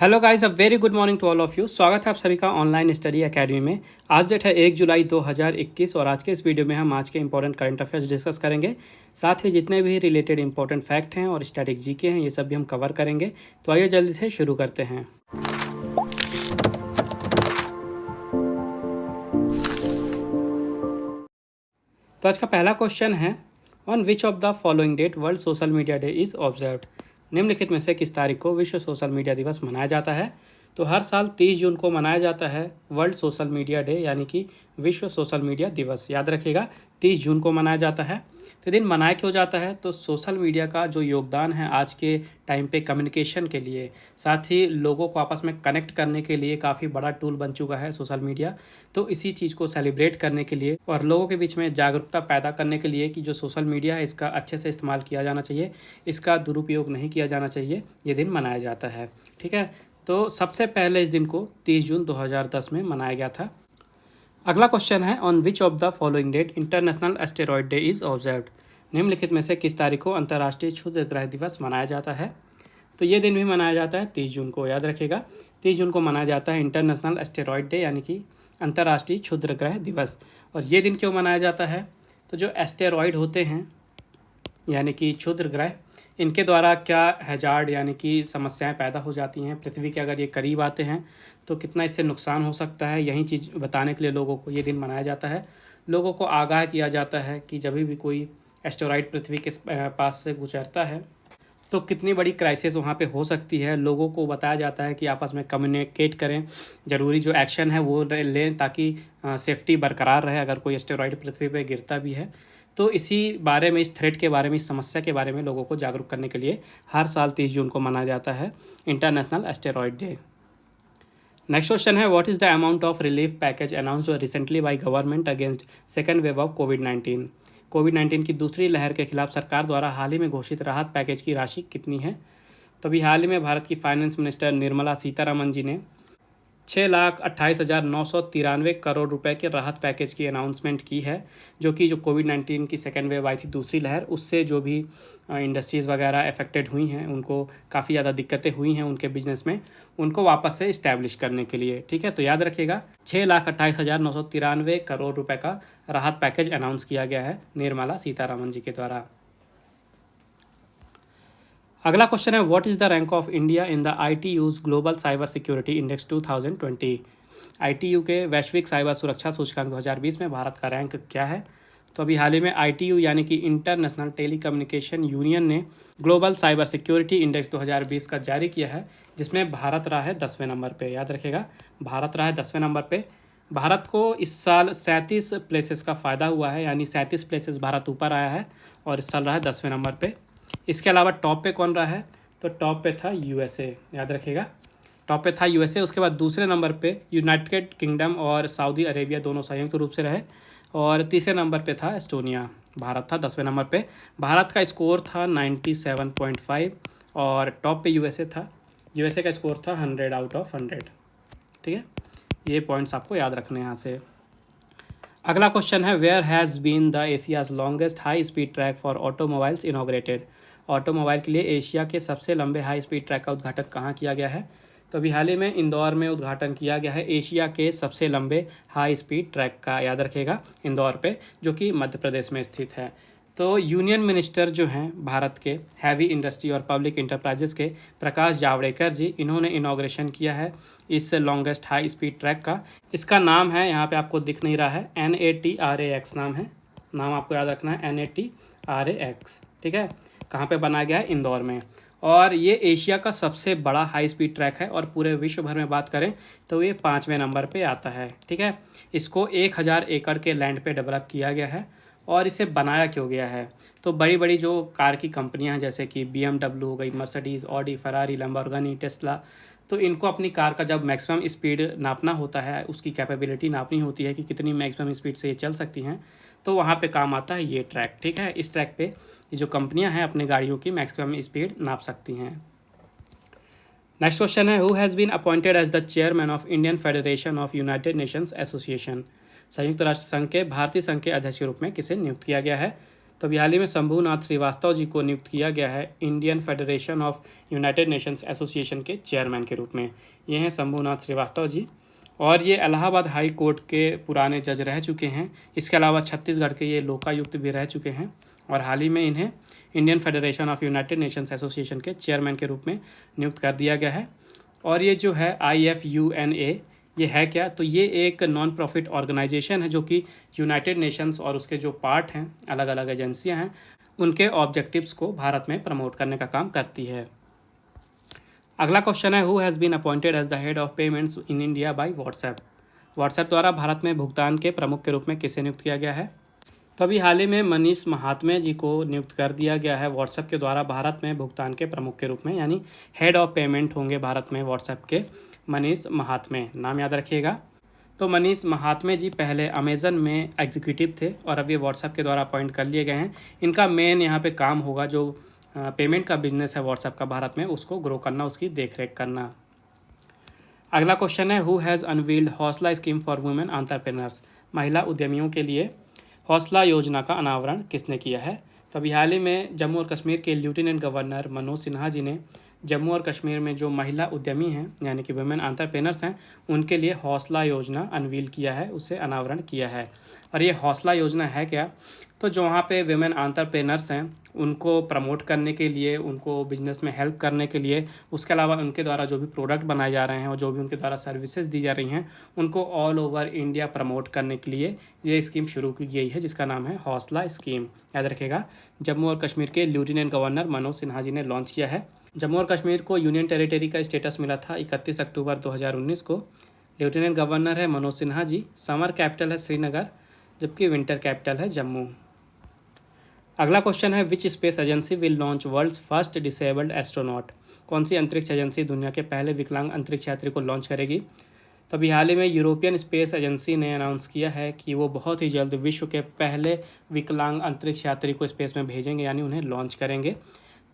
Hello guys, a very good morning to all of you. स्वागत है आप सभी का ऑनलाइन स्टडी एकेडमी में। आज डेट है 1 जुलाई 2021 और आज के इस वीडियो में हम आज के इंपॉर्टेंट करंट अफेयर्स डिस्कस करेंगे। साथ ही जितने भी रिलेटेड इंपॉर्टेंट फैक्ट हैं और स्टैटिक जीके हैं ये सब भी हम कवर करेंगे। तो आइए जल्दी से शुरू करते हैं। तो आज का पहला क्वेश्चन है, on which of the following date world social media day is observed. निम्नलिखित में से किस तारीख को विश्व सोशल मीडिया दिवस मनाया जाता है। तो हर साल 30 जून को मनाया जाता है वर्ल्ड सोशल मीडिया डे, यानी कि विश्व सोशल मीडिया दिवस। याद रखिएगा 30 जून को मनाया जाता है। तो दिन मनाया क्यों जाता है, तो सोशल मीडिया का जो योगदान है आज के टाइम पे कम्युनिकेशन के लिए, साथ ही लोगों को आपस में कनेक्ट करने के लिए काफ़ी बड़ा टूल बन चुका है सोशल मीडिया। तो इसी चीज़ को सेलिब्रेट करने के लिए और लोगों के बीच में जागरूकता पैदा करने के लिए कि जो सोशल मीडिया है इसका अच्छे से इस्तेमाल किया जाना चाहिए, इसका दुरुपयोग नहीं किया जाना चाहिए, ये दिन मनाया जाता है। ठीक है, तो सबसे पहले इस दिन को 30 जून 2010 में मनाया गया था। अगला क्वेश्चन है, on which of the following date international asteroid day is observed. निम्नलिखित में से किस तारीख को अंतर्राष्ट्रीय क्षुद्र ग्रह दिवस मनाया जाता है। तो ये दिन भी मनाया जाता है 30 जून को। याद रखिएगा 30 जून को मनाया जाता है इंटरनेशनल एस्टेरॉयड डे, यानी कि अंतर्राष्ट्रीय क्षुद्र ग्रह दिवस। और ये दिन क्यों मनाया जाता है, तो जो एस्टेरॉयड होते हैं यानी कि क्षुद्र ग्रह, इनके द्वारा क्या हैजार्ड यानी कि समस्याएं पैदा हो जाती हैं पृथ्वी के, अगर ये करीब आते हैं तो कितना इससे नुकसान हो सकता है, यही चीज़ बताने के लिए लोगों को ये दिन मनाया जाता है। लोगों को आगाह किया जाता है कि जब भी कोई एस्टेरॉयड पृथ्वी के पास से गुजरता है तो कितनी बड़ी क्राइसिस वहाँ पे हो सकती है। लोगों को बताया जाता है कि आपस में कम्युनिकेट करें, ज़रूरी जो एक्शन है वो लें ताकि सेफ्टी बरकरार रहे अगर कोई एस्टेरॉयड पृथ्वी पे गिरता भी है। तो इसी बारे में, इस थ्रेट के बारे में, इस समस्या के बारे में लोगों को जागरूक करने के लिए हर साल 30 जून को मनाया जाता है international asteroid day. Next question है, what is the amount of relief package announced recently by government against second wave of कोविड-19। कोविड-19 की दूसरी लहर के खिलाफ सरकार द्वारा हाल ही में घोषित राहत पैकेज की राशि कितनी है। तो अभी हाल ही में भारत की फाइनेंस मिनिस्टर निर्मला सीतारमण जी ने 6,28,993 करोड़ रुपए के राहत पैकेज की अनाउंसमेंट की है, जो कोविड-19 की सेकेंड वेव आई थी, दूसरी लहर, उससे जो भी इंडस्ट्रीज़ वगैरह अफेक्टेड हुई हैं, उनको काफ़ी ज़्यादा दिक्कतें हुई हैं उनके बिजनेस में, उनको वापस से इस्टेब्लिश करने के लिए। ठीक है, तो याद रखिएगा 6,28,993 करोड़ रुपए का राहत पैकेज अनाउंस किया गया है निर्मला सीतारमण जी के द्वारा। अगला क्वेश्चन है, what is the rank of India in the ITU's global cyber security index 2020। ITU के वैश्विक साइबर सुरक्षा सूचकांक 2020 में भारत का रैंक क्या है। तो अभी हाल ही में ITU यानी कि इंटरनेशनल टेलीकम्युनिकेशन यूनियन ने ग्लोबल साइबर सिक्योरिटी इंडेक्स 2020 का जारी किया है, जिसमें भारत रहा है 10वें नंबर पे। याद रखेगा भारत रहा है 10वें नंबर पे। भारत को इस साल 37 प्लेसेस का फ़ायदा हुआ है, यानी 37 प्लेसेस भारत ऊपर आया है और इस साल रहा है 10वें नंबर पे। इसके अलावा टॉप पे कौन रहा है, तो टॉप पे था USA। याद रखिएगा टॉप पे था USA। उसके बाद दूसरे नंबर पे यूनाइटेड किंगडम और सऊदी अरेबिया दोनों संयुक्त रूप से रहे, और तीसरे नंबर पे था एस्टोनिया। भारत था 10वें नंबर पे। भारत का स्कोर था 97.5 और टॉप पे USA था। USA का स्कोर था 100 आउट ऑफ 100। ठीक है, ये पॉइंट्स आपको याद रखने हैं यहाँ से। अगला क्वेश्चन है, where has been the Asia's longest high speed track for automobiles inaugurated. Automobile के लिए एशिया के सबसे लंबे हाई स्पीड ट्रैक का उद्घाटन कहाँ किया गया है। तो अभी हाल ही में इंदौर में उद्घाटन किया गया है एशिया के सबसे लंबे हाई स्पीड ट्रैक का। याद रखिएगा इंदौर पे, जो कि मध्य प्रदेश में स्थित है। तो यूनियन मिनिस्टर जो हैं भारत के हैवी इंडस्ट्री और पब्लिक इंटरप्राइजेस के, प्रकाश जावड़ेकर जी, इन्होंने इनॉग्रेशन किया है इस लॉन्गेस्ट हाई स्पीड ट्रैक का। इसका नाम है, यहाँ पे आपको दिख नहीं रहा है, NATRAX नाम है। नाम आपको याद रखना है NATRAX। ठीक है, कहाँ पे बनाया गया है, इंदौर में। और ये एशिया का सबसे बड़ा हाई स्पीड ट्रैक है और पूरे विश्व भर में बात करें तो ये 5वें नंबर पे आता है। ठीक है, इसको 1000 एकड़ के लैंड पे डेवलप किया गया है। और इसे बनाया क्यों गया है, तो बड़ी बड़ी जो कार की कंपनियां हैं जैसे कि BMW हो गई, Mercedes, Audi, Ferrari, Lamborghini, Tesla, तो इनको अपनी कार का जब मैक्सिमम स्पीड नापना होता है, उसकी कैपेबिलिटी नापनी होती है कि कितनी मैक्सिमम स्पीड से ये चल सकती हैं, तो वहाँ पे काम आता है ये ट्रैक। ठीक है, इस ट्रैक पे ये जो कंपनियां हैं अपनी गाड़ियों की मैक्सिमम स्पीड नाप सकती हैं। नेक्स्ट क्वेश्चन है, who has been appointed as the chairman of Indian federation of United Nations association. संयुक्त राष्ट्र संघ के भारतीय संघ के अध्यक्ष के रूप में किसे नियुक्त किया गया है। तो अभी हाल ही में शंभूनाथ श्रीवास्तव जी को नियुक्त किया गया है Indian federation of United Nations association के चेयरमैन के रूप में। ये हैं शंभूनाथ श्रीवास्तव जी, और ये इलाहाबाद हाई कोर्ट के पुराने जज रह चुके हैं। इसके अलावा छत्तीसगढ़ के ये लोकायुक्त भी रह चुके हैं, और हाल ही में इन्हें Indian federation of United Nations association के चेयरमैन के रूप में नियुक्त कर दिया गया है। और ये जो है IFUNA, ये है क्या? तो ये एक नॉन प्रॉफिट ऑर्गेनाइजेशन है जो कि यूनाइटेड नेशंस और उसके जो पार्ट हैं, अलग अलग एजेंसियां हैं, उनके ऑब्जेक्टिव्स को भारत में प्रमोट करने का काम करती है। अगला क्वेश्चन है, who has been appointed as the head of payments in India by WhatsApp? WhatsApp द्वारा भारत में भुगतान के प्रमुख के रूप में किसे नियुक्त किया गया है? तो अभी हाल ही में मनीष महात्मे जी को नियुक्त कर दिया गया है व्हाट्सएप के द्वारा भारत में भुगतान के प्रमुख के रूप में, यानी हेड ऑफ पेमेंट होंगे भारत में व्हाट्सएप के मनीष महात्मे, नाम याद रखिएगा। तो मनीष महात्मे जी पहले अमेज़न में एग्जीक्यूटिव थे और अब ये व्हाट्सएप के द्वारा अपॉइंट कर लिए गए हैं। इनका मेन यहाँ पे काम होगा जो पेमेंट का बिजनेस है व्हाट्सएप का भारत में, उसको ग्रो करना, उसकी देखरेख करना। अगला क्वेश्चन है, हु हैज़ अनवील्ड हौसला स्कीम फॉर वुमेन एंटरप्रेन्योर्स? महिला उद्यमियों के लिए हौसला योजना का अनावरण किसने किया है? तो अभी हाल ही में जम्मू और कश्मीर के लेफ्टिनेंट गवर्नर मनोज सिन्हा जी ने जम्मू और कश्मीर में जो महिला उद्यमी हैं, यानी कि वुमेन एंटरप्रेन्योर्स हैं, उनके लिए हौसला योजना अनवील किया है, उसे अनावरण किया है। और ये हौसला योजना है क्या? तो जो वहाँ पे वुमेन एंटरप्रेन्योर्स हैं उनको प्रमोट करने के लिए, उनको बिजनेस में हेल्प करने के लिए, उसके अलावा उनके द्वारा जो भी प्रोडक्ट बनाए जा रहे हैं और जो भी उनके द्वारा सर्विसेज दी जा रही हैं, उनको ऑल ओवर इंडिया प्रमोट करने के लिए ये स्कीम शुरू की गई है, जिसका नाम है हौसला स्कीम। याद रखेगा, जम्मू और कश्मीर के लेफ्टिनेंट गवर्नर मनोज सिन्हा जी ने लॉन्च किया है। जम्मू और कश्मीर को यूनियन टेरिटरी का स्टेटस मिला था 31 अक्टूबर 2019 को। लेफ्टिनेंट गवर्नर है मनोज सिन्हा जी। समर कैपिटल है श्रीनगर, जबकि विंटर कैपिटल है जम्मू। अगला क्वेश्चन है, which space agency will launch world's first disabled astronaut? कौन सी अंतरिक्ष एजेंसी दुनिया के पहले विकलांग अंतरिक्ष यात्री को लॉन्च करेगी? तो अभी हाल ही में यूरोपियन स्पेस एजेंसी ने अनाउंस किया है कि वो बहुत ही जल्द विश्व के पहले विकलांग अंतरिक्ष यात्री को स्पेस में भेजेंगे, यानी उन्हें लॉन्च करेंगे।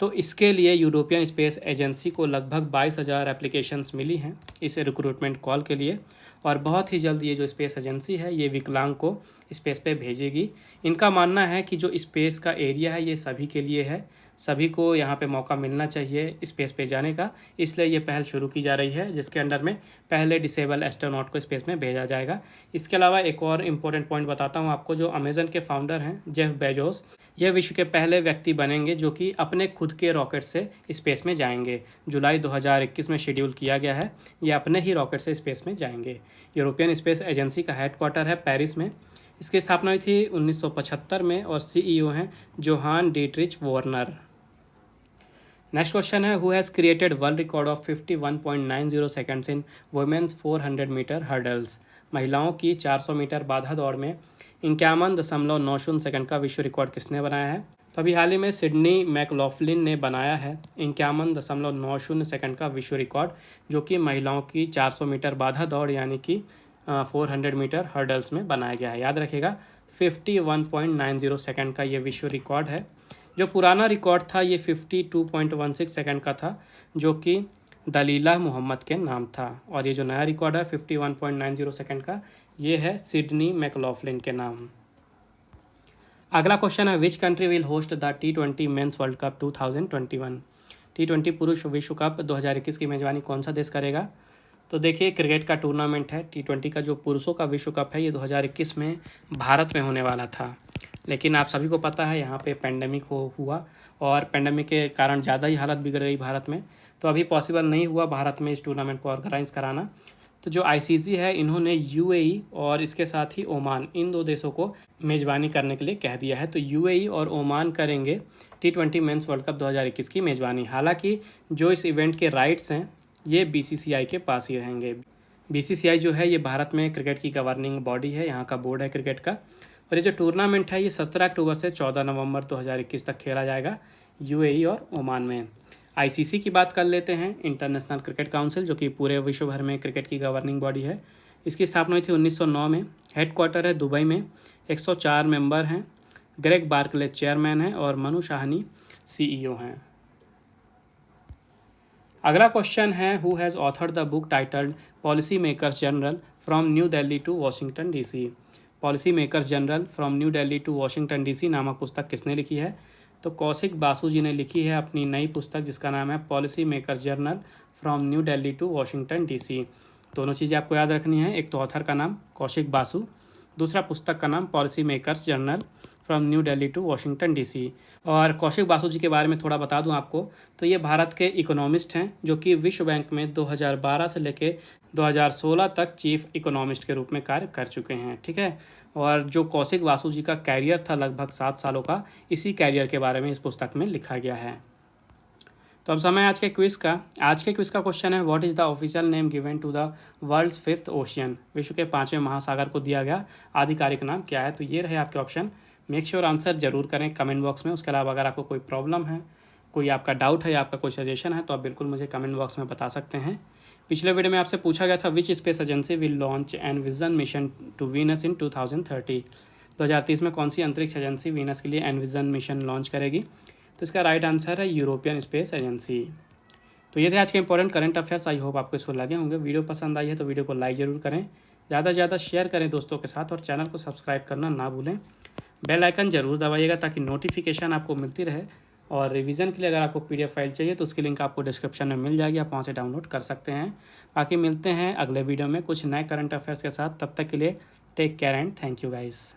तो इसके लिए यूरोपियन स्पेस एजेंसी को लगभग 22,000 एप्लीकेशंस मिली हैं इस रिक्रूटमेंट कॉल के लिए, और बहुत ही जल्द ये जो स्पेस एजेंसी है ये विकलांग को स्पेस पे भेजेगी। इनका मानना है कि जो स्पेस का एरिया है ये सभी के लिए है, सभी को यहाँ पे मौका मिलना चाहिए स्पेस पे जाने का, इसलिए ये पहल शुरू की जा रही है, जिसके अंडर में पहले डिसेबल एस्ट्रोनॉट को स्पेस में भेजा जाएगा। इसके अलावा एक और इम्पोर्टेंट पॉइंट बताता हूँ आपको, जो अमेज़न के फाउंडर हैं जेफ बेजोस, यह विश्व के पहले व्यक्ति बनेंगे जो कि अपने खुद के रॉकेट से स्पेस में जाएंगे। जुलाई 2021 में शेड्यूल किया गया है, ये अपने ही रॉकेट से स्पेस में जाएंगे। यूरोपियन स्पेस एजेंसी का हेडक्वार्टर है पेरिस में। इसकी स्थापना हुई थी 1975 में और CEO हैं Johann Dietrich Wörner. Next question है, who has created world record of 51.90 seconds in women's 400 metre hurdles? महिलाओं की 400 मीटर बाधा दौड़ में 51.90 सेकंड का विश्व रिकॉर्ड किसने बनाया है? तो अभी हाल ही में सिडनी मैकलॉफ्लिन ने बनाया है 51.90 सेकंड का विश्व रिकॉर्ड, जो कि महिलाओं की 400 मीटर बाधा दौड़ यानी कि 400 मीटर हर्डल्स में बनाया गया है। याद रखिएगा, 51.90 सेकंड का ये विश्व रिकॉर्ड है। जो पुराना रिकॉर्ड था ये 52.16 सेकंड का था, जो कि दलीला मोहम्मद के नाम था, और ये जो नया रिकॉर्ड है 51.90 सेकंड का, ये है सिडनी मैकलॉफ्लिन के नाम। अगला क्वेश्चन है, which country will host the T20 mains world cup 2021? T20 पुरुष विश्व कप 2021 की मेजबानी कौन सा देश करेगा? तो देखिए, क्रिकेट का टूर्नामेंट है। T20 का जो पुरुषों का विश्व कप है ये 2021 में भारत में होने वाला था, लेकिन आप सभी को पता है यहाँ पे पेंडेमिक हुआ, और पेंडेमिक के कारण ज़्यादा ही हालत बिगड़ गई भारत में, तो अभी पॉसिबल नहीं हुआ भारत में इस टूर्नामेंट को ऑर्गेनाइज कराना। तो जो ICC है इन्होंने UAE और इसके साथ ही ओमान, इन दो देशों को मेज़बानी करने के लिए कह दिया है। तो UAE और ओमान करेंगे T20 मेंस वर्ल्ड कप 2021 की मेज़बानी। हालांकि जो इस इवेंट के राइट्स हैं ये BCCI के पास ही रहेंगे। BCCI जो है ये भारत में क्रिकेट की गवर्निंग बॉडी है, यहाँ का बोर्ड है क्रिकेट का। और ये जो टूर्नामेंट है ये 17 अक्टूबर से 14 नवंबर 2021 तक खेला जाएगा UAE और ओमान में। ICC की बात कर लेते हैं, इंटरनेशनल क्रिकेट काउंसिल, जो कि पूरे विश्व भर में क्रिकेट की गवर्निंग बॉडी है। इसकी स्थापना हुई थी 1909 में। हेडक्वार्टर है दुबई में। 104 मेंबर हैं। ग्रेग बार्कले चेयरमैन हैं और मनु शाहनी CEO हैं। अगला क्वेश्चन है, who has authored the book titled policy makers general from New Delhi to Washington DC? Policy makers general from New Delhi to Washington DC नामक पुस्तक किसने लिखी है? तो कौशिक बासु जी ने लिखी है अपनी नई पुस्तक जिसका नाम है policy makers journal from New Delhi to Washington DC. दोनों चीज़ें आपको याद रखनी है, एक तो ऑथर का नाम कौशिक बासु, दूसरा पुस्तक का नाम policy makers journal from New Delhi to Washington DC. और कौशिक बासु जी के बारे में थोड़ा बता दूं आपको, तो ये भारत के इकोनॉमिस्ट हैं जो कि विश्व बैंक में 2012 से लेके 2016 तक चीफ इकोनॉमिस्ट के रूप में कार्य कर चुके हैं। ठीक है, और जो कौशिक बासु जी का कैरियर था लगभग 7 सालों का, इसी कैरियर के बारे में इस पुस्तक में लिखा गया है। तो अब समय आज के क्विज का। आज के क्विज का क्वेश्चन है, what is the official name given to the world's 5th ocean? विश्व के 5वें महासागर को दिया गया आधिकारिक नाम क्या है? तो ये रहे आपके ऑप्शन। मेक श्योर आंसर जरूर करें कमेंट बॉक्स में। उसके अलावा अगर आपको कोई प्रॉब्लम है, कोई आपका डाउट है या आपका कोई सजेशन है तो आप बिल्कुल मुझे कमेंट बॉक्स में बता सकते हैं। पिछले वीडियो में आपसे पूछा गया था which space agency will launch an vision mission to Venus in 2030? 2030 में कौन सी अंतरिक्ष एजेंसी वीनस के लिए एन विजन मिशन लॉन्च करेगी? तो इसका राइट आंसर है यूरोपियन स्पेस एजेंसी। तो ये थे आज के important current affairs. I hope आपको इसको लगे होंगे। वीडियो पसंद आई है तो वीडियो को लाइक ज़रूर करें, ज़्यादा से ज़्यादा शेयर करें दोस्तों के साथ, और चैनल को सब्सक्राइब करना ना भूलें। बेल आइकन जरूर दबाइएगा ताकि नोटिफिकेशन आपको मिलती रहे। और रिवीजन के लिए अगर आपको PDF फाइल चाहिए तो उसकी लिंक आपको डिस्क्रिप्शन में मिल जाएगी, आप वहाँ से डाउनलोड कर सकते हैं। बाकी मिलते हैं अगले वीडियो में कुछ नए करंट अफेयर्स के साथ। तब तक के लिए take care and thank you guys.